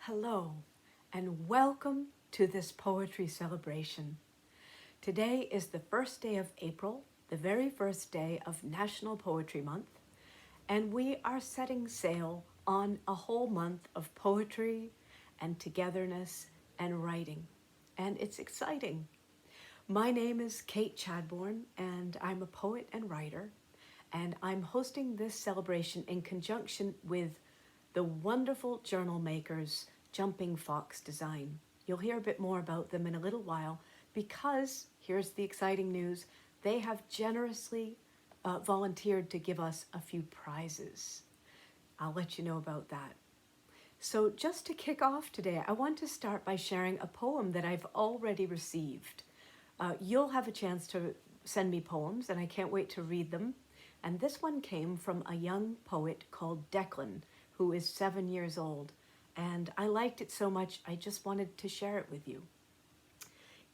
Hello, and welcome to this poetry celebration. Today is the first day of April, the very first day of National Poetry Month, and we are setting sail on a whole month of poetry and togetherness and writing. And it's exciting. My name is Kate Chadbourne, and I'm a poet and writer, and I'm hosting this celebration in conjunction with the wonderful journal makers Jumping Fox Design. You'll hear a bit more about them in a little while because, here's the exciting news, they have generously volunteered to give us a few prizes. I'll let you know about that. So just to kick off today, I want to start by sharing a poem that I've already received. You'll have a chance to send me poems, and I can't wait to read them. And this one came from a young poet called Declan, who is 7 years old. And I liked it so much, I just wanted to share it with you.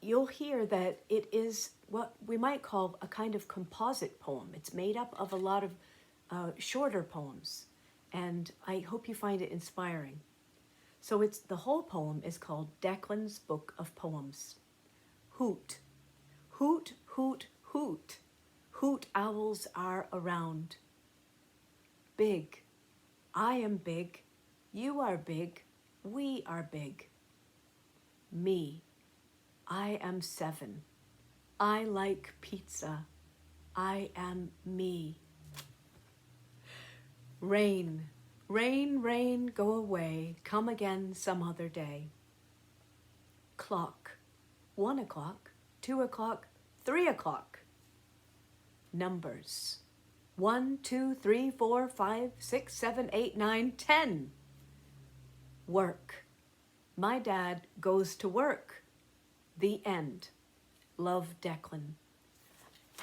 You'll hear that it is what we might call a kind of composite poem. It's made up of a lot of shorter poems, and I hope you find it inspiring. So the whole poem is called Declan's Book of Poems. Hoot, hoot, hoot, hoot, hoot owls are around. Big, I am big, you are big, we are big. Me, I am 7. I like pizza. I am me. Rain, rain, rain, go away. Come again some other day. Clock, 1 o'clock, 2 o'clock, 3 o'clock. Numbers, 1, 2, 3, 4, 5, 6, 7, 8, 9, 10. Work. My dad goes to work. The end. Love, Declan.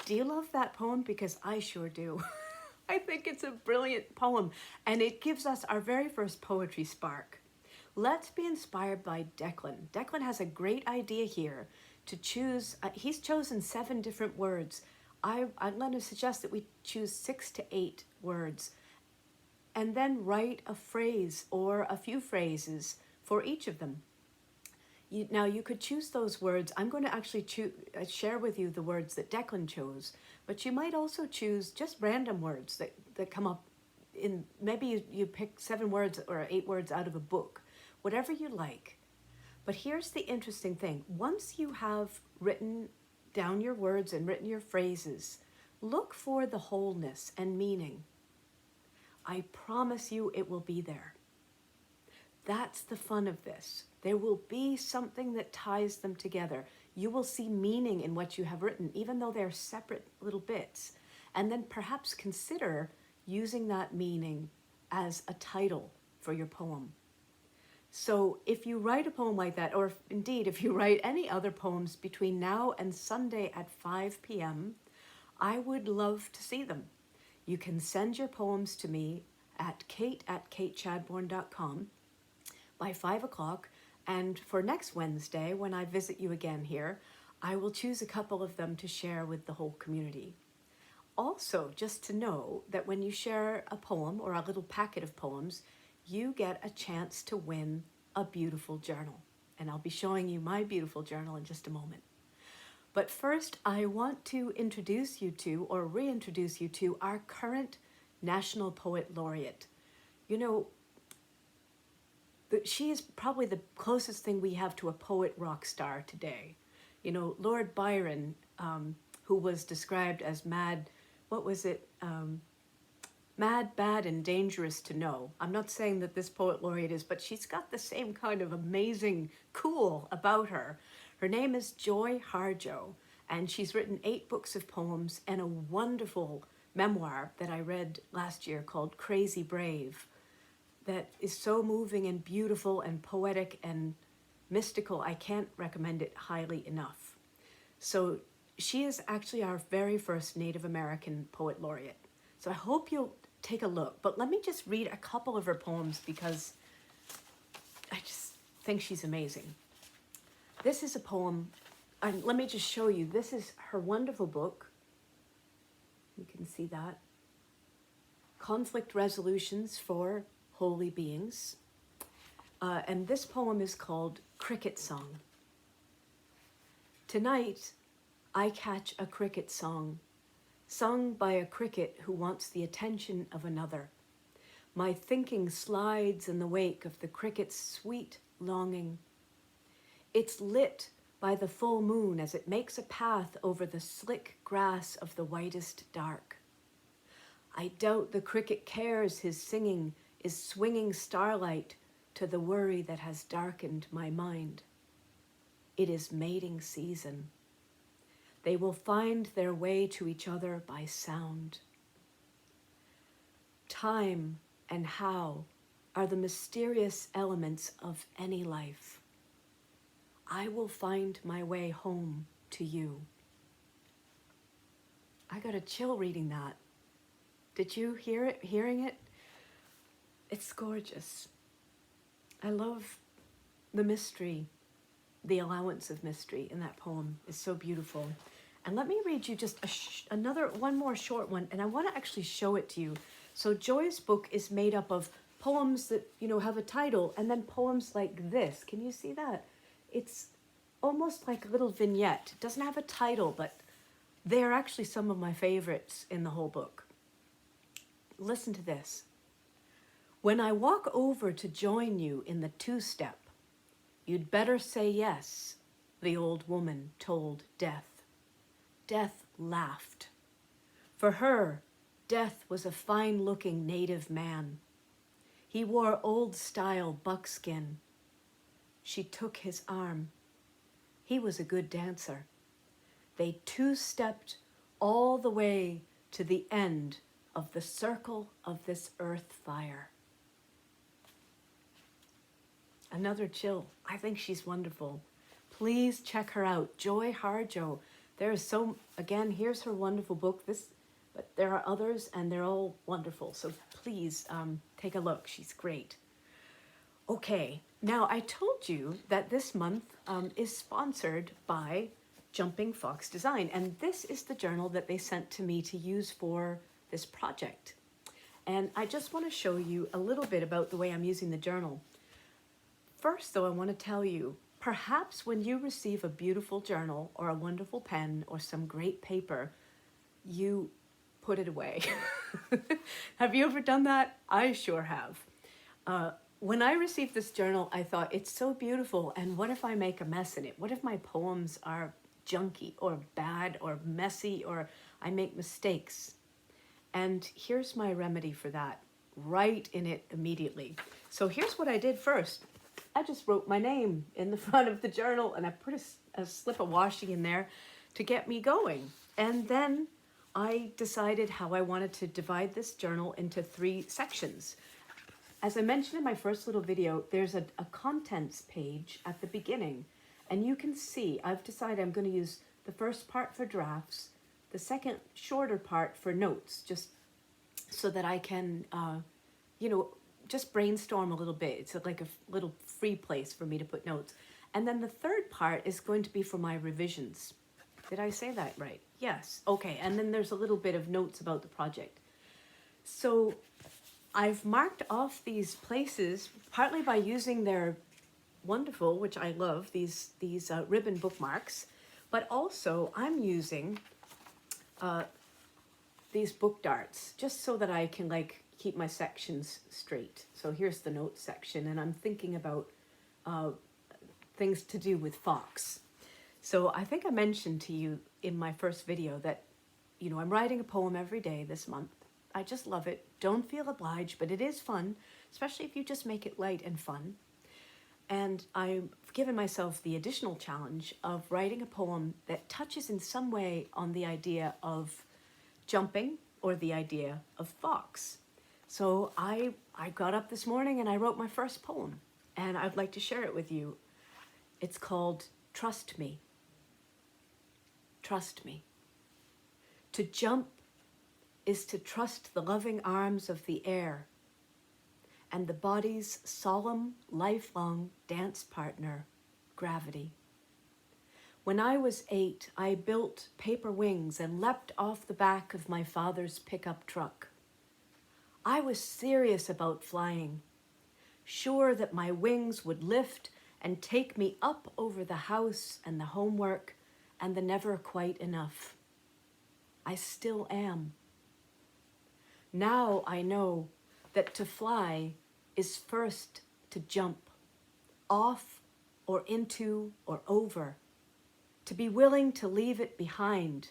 Do you love that poem? Because I sure do. I think it's a brilliant poem, and it gives us our very first poetry spark. Let's be inspired by Declan. Declan has a great idea here to choose. He's chosen 7 different words. I'm going to suggest that we choose 6 to 8 words and then write a phrase or a few phrases for each of them. Now you could choose those words. I'm going to actually share with you the words that Declan chose, but you might also choose just random words that come up in, maybe you pick 7 words or 8 words out of a book, whatever you like. But here's the interesting thing. Once you have written down your words and written your phrases, look for the wholeness and meaning. I promise you it will be there. That's the fun of this. There will be something that ties them together. You will see meaning in what you have written, even though they're separate little bits. And then perhaps consider using that meaning as a title for your poem. So if you write a poem like that, or indeed if you write any other poems between now and Sunday at 5 p.m., I would love to see them. You can send your poems to me at kate@katechadbourne.com by 5 o'clock. And for next Wednesday, when I visit you again here, I will choose a couple of them to share with the whole community. Also, just to know that when you share a poem or a little packet of poems, you get a chance to win a beautiful journal. And I'll be showing you my beautiful journal in just a moment. But first, I want to introduce you to, or reintroduce you to, our current National Poet Laureate. You know, she is probably the closest thing we have to a poet rock star today. You know, Lord Byron, who was described as mad, mad, bad, and dangerous to know. I'm not saying that this poet laureate is, but she's got the same kind of amazing cool about her. Her name is Joy Harjo, and she's written 8 books of poems and a wonderful memoir that I read last year called Crazy Brave, that is so moving and beautiful and poetic and mystical. I can't recommend it highly enough. So she is actually our very first Native American poet laureate. So I hope you'll take a look. But let me just read a couple of her poems because I just think she's amazing. This is a poem, and let me just show you. This is her wonderful book. You can see that. Conflict Resolutions for Holy Beings. And this poem is called Cricket Song. Tonight, I catch a cricket song, sung by a cricket who wants the attention of another. My thinking slides in the wake of the cricket's sweet longing. It's lit by the full moon as it makes a path over the slick grass of the whitest dark. I doubt the cricket cares his singing is swinging starlight to the worry that has darkened my mind. It is mating season. They will find their way to each other by sound. Time and how are the mysterious elements of any life. I will find my way home to you. I got a chill reading that. Did you hear it? Hearing it? It's gorgeous. I love the mystery, the allowance of mystery in that poem is so beautiful. And let me read you just one more short one, and I want to actually show it to you. So Joy's book is made up of poems that, have a title, and then poems like this. Can you see that? It's almost like a little vignette. It doesn't have a title, but they're actually some of my favorites in the whole book. Listen to this. When I walk over to join you in the two-step, you'd better say yes, the old woman told Death. Death laughed. For her, Death was a fine-looking native man. He wore old-style buckskin. She took his arm. He was a good dancer. They two-stepped all the way to the end of the circle of this earth fire. Another chill. I think she's wonderful. Please check her out. Joy Harjo. Again, here's her wonderful book. But there are others, and they're all wonderful. So please take a look. She's great. Okay, now I told you that this month is sponsored by Jumping Fox Design, and this is the journal that they sent to me to use for this project. And I just want to show you a little bit about the way I'm using the journal. First, though, I want to tell you, perhaps when you receive a beautiful journal or a wonderful pen or some great paper, you put it away. Have you ever done that? I sure have. When I received this journal, I thought, it's so beautiful, and what if I make a mess in it? What if my poems are junky or bad or messy or I make mistakes? And here's my remedy for that. Write in it immediately. So here's what I did first. I just wrote my name in the front of the journal, and I put a slip of washi in there to get me going. And then I decided how I wanted to divide this journal into 3 sections. As I mentioned in my first little video, there's a contents page at the beginning, and you can see I've decided I'm going to use the first part for drafts, the second shorter part for notes, just so that I can, just brainstorm a little bit. It's like a little free place for me to put notes. And then the third part is going to be for my revisions. Did I say that right? Yes. Okay. And then there's a little bit of notes about the project. So I've marked off these places partly by using their wonderful, which I love, these ribbon bookmarks, but also I'm using these book darts just so that I can keep my sections straight. So here's the notes section, and I'm thinking about things to do with Fox. So I think I mentioned to you in my first video that, I'm writing a poem every day this month. I just love it. Don't feel obliged, but it is fun, especially if you just make it light and fun. And I've given myself the additional challenge of writing a poem that touches in some way on the idea of jumping or the idea of fox. So I got up this morning and I wrote my first poem, and I'd like to share it with you. It's called Trust Me. Trust me. To jump is to trust the loving arms of the air and the body's solemn, lifelong dance partner, gravity. When I was 8, I built paper wings and leapt off the back of my father's pickup truck. I was serious about flying. sure that my wings would lift and take me up over the house and the homework and the never quite enough. I still am. Now I know that to fly is first to jump, off or into or over, to be willing to leave it behind,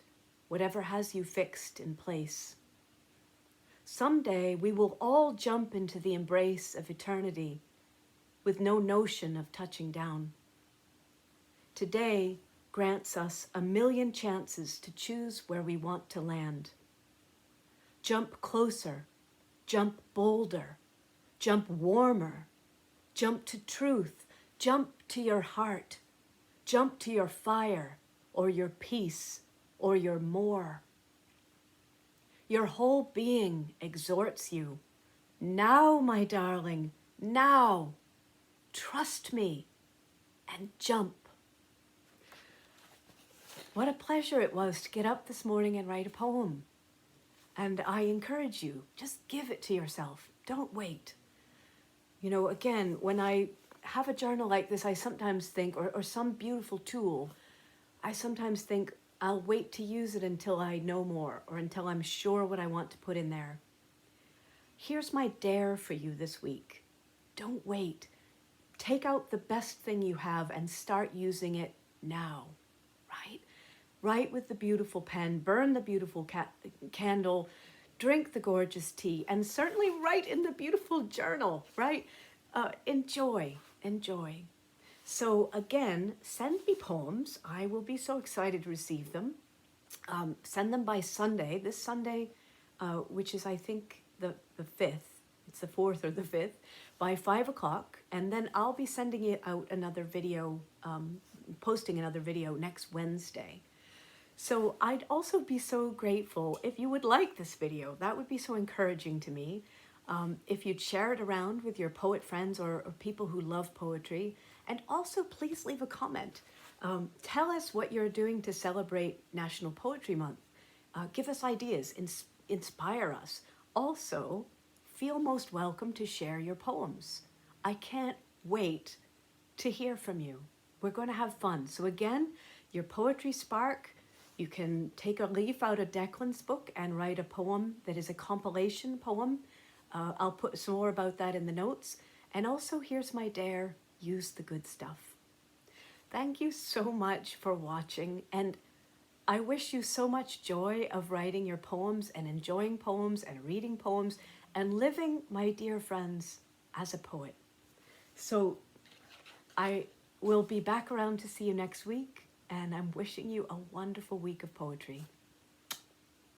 whatever has you fixed in place. Someday we will all jump into the embrace of eternity with no notion of touching down. Today grants us a million chances to choose where we want to land. Jump closer, jump bolder, jump warmer, jump to truth, jump to your heart, jump to your fire or your peace or your more. Your whole being exhorts you. Now, my darling, now, trust me and jump. What a pleasure it was to get up this morning and write a poem. And I encourage you, just give it to yourself. Don't wait. You know, again, when I have a journal like this, I sometimes think, or some beautiful tool, I sometimes think I'll wait to use it until I know more or until I'm sure what I want to put in there. Here's my dare for you this week. Don't wait. Take out the best thing you have and start using it now, right? Write with the beautiful pen, burn the beautiful candle, drink the gorgeous tea, and certainly write in the beautiful journal, right? Enjoy. So again, send me poems. I will be so excited to receive them. Send them by Sunday, this Sunday, which is I think the 5th. It's the 4th or the 5th, by 5 o'clock. And then I'll be sending it out another video, posting another video next Wednesday. So I'd also be so grateful if you would like this video. That would be so encouraging to me. If you'd share it around with your poet friends or people who love poetry. And also please leave a comment. Tell us what you're doing to celebrate National Poetry Month. Give us ideas, inspire us. Also, feel most welcome to share your poems. I can't wait to hear from you. We're going to have fun. So again, your poetry spark, you can take a leaf out of Declan's book and write a poem that is a compilation poem. I'll put some more about that in the notes. And also, here's my dare, use the good stuff. Thank you so much for watching, and I wish you so much joy of writing your poems and enjoying poems and reading poems and living, my dear friends, as a poet. So I will be back around to see you next week, and I'm wishing you a wonderful week of poetry.